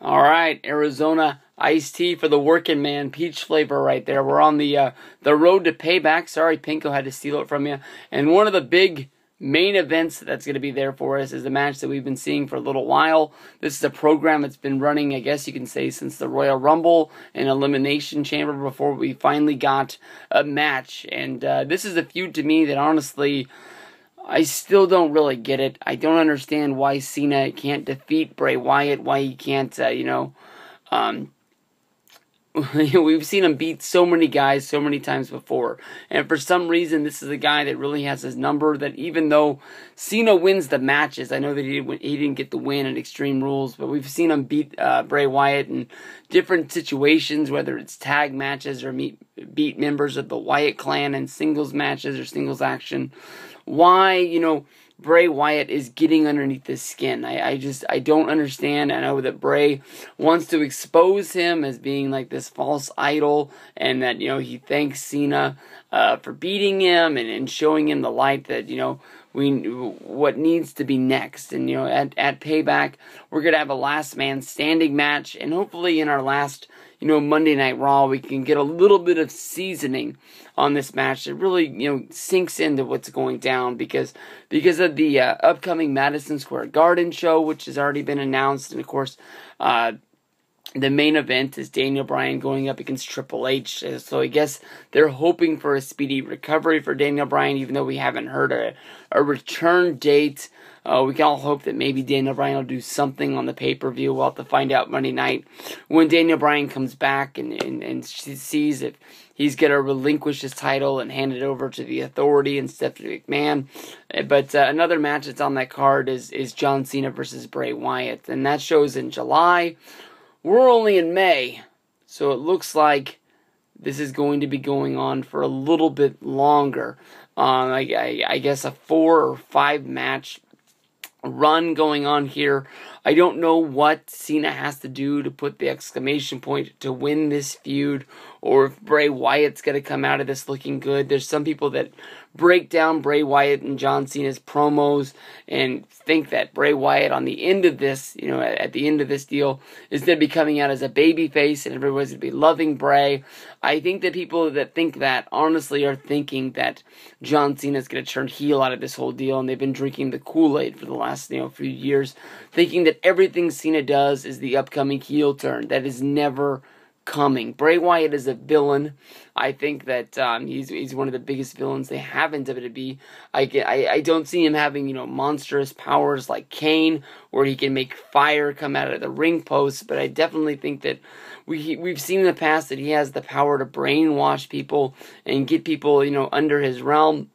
All right, Arizona iced tea for the working man, peach flavor right there. We're on the road to payback. Sorry, Pinko had to steal it from you. And one of the big main events that's going to be there for us is the match that we've been seeing for a little while. This is a program that's been running, I guess you can say, since the Royal Rumble and Elimination Chamber before we finally got a match. And this is a feud to me that honestly, I still don't really get it. I don't understand why Cena can't defeat Bray Wyatt, why he can't, we've seen him beat so many guys so many times before. And for some reason, this is a guy that really has his number, that even though Cena wins the matches, I know that he didn't get the win in Extreme Rules, but we've seen him beat Bray Wyatt in different situations, whether it's tag matches or beat members of the Wyatt clan in singles matches or singles action. Why, Bray Wyatt is getting underneath his skin. I don't understand. I know that Bray wants to expose him as being like this false idol, and that, he thanks Cena for beating him and showing him the light that, what needs to be next. And, at Payback, we're going to have a last man standing match, and hopefully in our last, Monday Night Raw, we can get a little bit of seasoning on this match that really, sinks into what's going down because of the upcoming Madison Square Garden show, which has already been announced. And of course, the main event is Daniel Bryan going up against Triple H. So I guess they're hoping for a speedy recovery for Daniel Bryan, even though we haven't heard a return date. We can all hope that maybe Daniel Bryan will do something on the pay-per-view. We'll have to find out Monday night when Daniel Bryan comes back and sees if he's going to relinquish his title and hand it over to the Authority and Stephanie McMahon. But another match that's on that card is John Cena versus Bray Wyatt. And that show's in July. We're only in May, so it looks like this is going to be going on for a little bit longer. I guess a 4 or 5 match run going on here. I don't know what Cena has to do to put the exclamation point to win this feud, or if Bray Wyatt's going to come out of this looking good. There's some people that break down Bray Wyatt and John Cena's promos and think that Bray Wyatt on the end of this, at the end of this deal, is going to be coming out as a babyface and everyone's going to be loving Bray. I think that people that think that honestly are thinking that John Cena's going to turn heel out of this whole deal, and they've been drinking the Kool-Aid for the last, few years, thinking that everything Cena does is the upcoming heel turn. That is never coming. Bray Wyatt is a villain. I think that he's one of the biggest villains they have in WWE. I don't see him having monstrous powers like Kane, where he can make fire come out of the ring post. But I definitely think that we've seen in the past that he has the power to brainwash people and get people under his realm.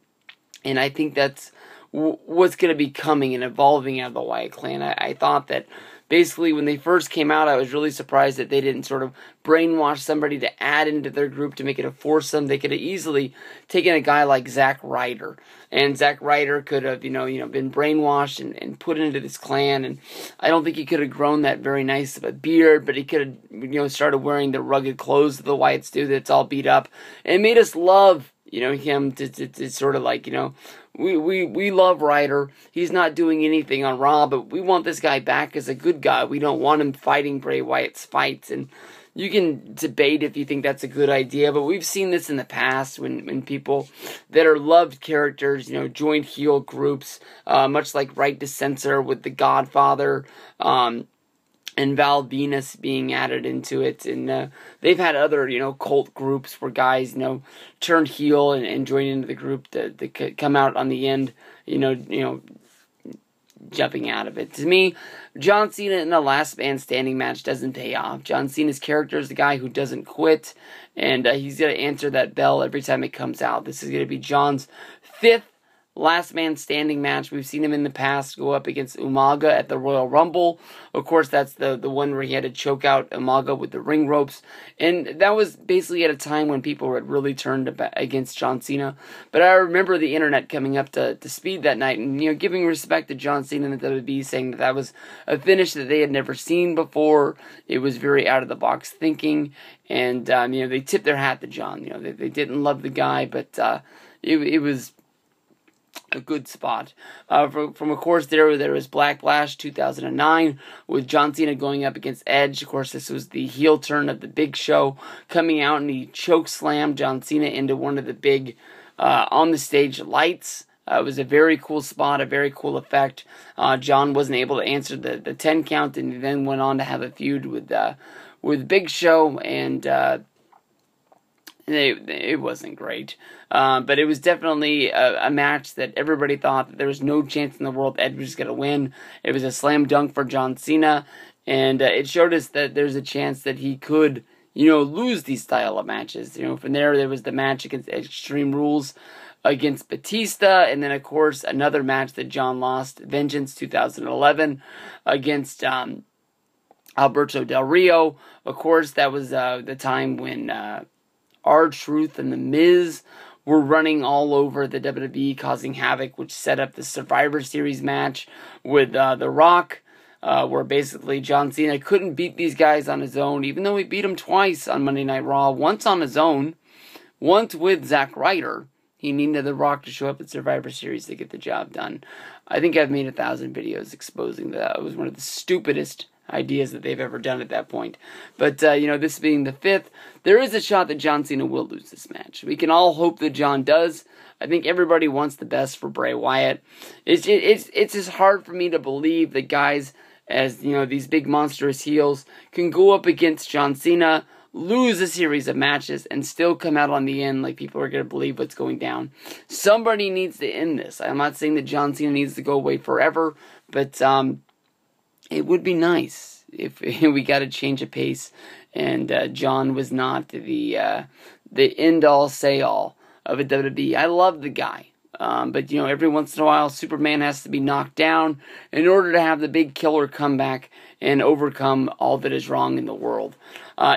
And I think that's what's going to be coming and evolving out of the Wyatt clan. I thought that basically when they first came out, I was really surprised that they didn't sort of brainwash somebody to add into their group to make it a foursome. They could have easily taken a guy like Zack Ryder, and Zack Ryder could have been brainwashed and put into this clan. And I don't think he could have grown that very nice of a beard, but he could have started wearing the rugged clothes that the Wyatts do that's all beat up, and made us love him to sort of like we love Ryder. He's not doing anything on Raw, but we want this guy back as a good guy. We don't want him fighting Bray Wyatt's fights. And you can debate if you think that's a good idea, but we've seen this in the past when people that are loved characters, joined heel groups, much like Right to Censor with The Godfather, and Val Venus being added into it. And they've had other, cult groups where guys, turned heel and joined into the group to come out on the end, jumping out of it. To me, John Cena in a last man standing match doesn't pay off. John Cena's character is the guy who doesn't quit, and he's going to answer that bell every time it comes out. This is going to be John's 5th last man standing match. We've seen him in the past go up against Umaga at the Royal Rumble. Of course, that's the one where he had to choke out Umaga with the ring ropes. And that was basically at a time when people had really turned against John Cena. But I remember the internet coming up to speed that night and, giving respect to John Cena and the WWE, saying that was a finish that they had never seen before. It was very out of the box thinking. And, they tipped their hat to John. They didn't love the guy, but it was a good spot. From of course, there was Backlash 2009 with John Cena going up against Edge. Of course, this was the heel turn of the Big Show coming out, and he choke slammed John Cena into one of the big on the stage lights. It was a very cool spot, a very cool effect. John wasn't able to answer the 10 count, and he then went on to have a feud with Big Show, and it wasn't great. But it was definitely a match that everybody thought that there was no chance in the world Edge was going to win. It was a slam dunk for John Cena, and it showed us that there's a chance that he could, lose these style of matches. From there was the match against Extreme Rules against Batista, and then, of course, another match that John lost, Vengeance 2011, against Alberto Del Rio. Of course, that was the time when R-Truth and The Miz were running all over the WWE, causing havoc, which set up the Survivor Series match with The Rock, where basically John Cena couldn't beat these guys on his own, even though he beat them twice on Monday Night Raw, once on his own, once with Zack Ryder. He needed The Rock to show up at Survivor Series to get the job done. I think I've made 1,000 videos exposing that. It was one of the stupidest ideas that they've ever done at that point. But, this being the 5th, there is a shot that John Cena will lose this match. We can all hope that John does. I think everybody wants the best for Bray Wyatt. It's just hard for me to believe that guys, as, these big monstrous heels, can go up against John Cena, lose a series of matches, and still come out on the end like people are going to believe what's going down. Somebody needs to end this. I'm not saying that John Cena needs to go away forever, but it would be nice if we got a change of pace and John was not the end-all, say-all of a WWE. I love the guy. But, every once in a while, Superman has to be knocked down in order to have the big killer come back and overcome all that is wrong in the world.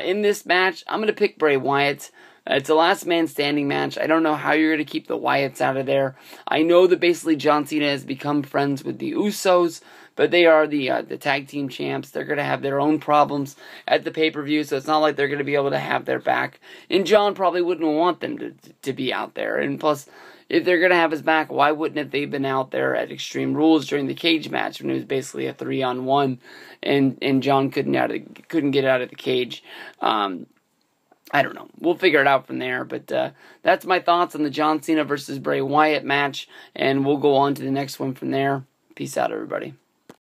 In this match, I'm going to pick Bray Wyatt. It's a last man standing match. I don't know how you're going to keep the Wyatts out of there. I know that basically John Cena has become friends with the Usos, but they are the tag team champs. They're going to have their own problems at the pay-per-view, so it's not like they're going to be able to have their back. And John probably wouldn't want them to be out there. And plus, if they're going to have his back, why wouldn't have they been out there at Extreme Rules during the cage match when it was basically a 3-on-1 and John couldn't get out of the cage? I don't know. We'll figure it out from there. But that's my thoughts on the John Cena versus Bray Wyatt match, and we'll go on to the next one from there. Peace out, everybody.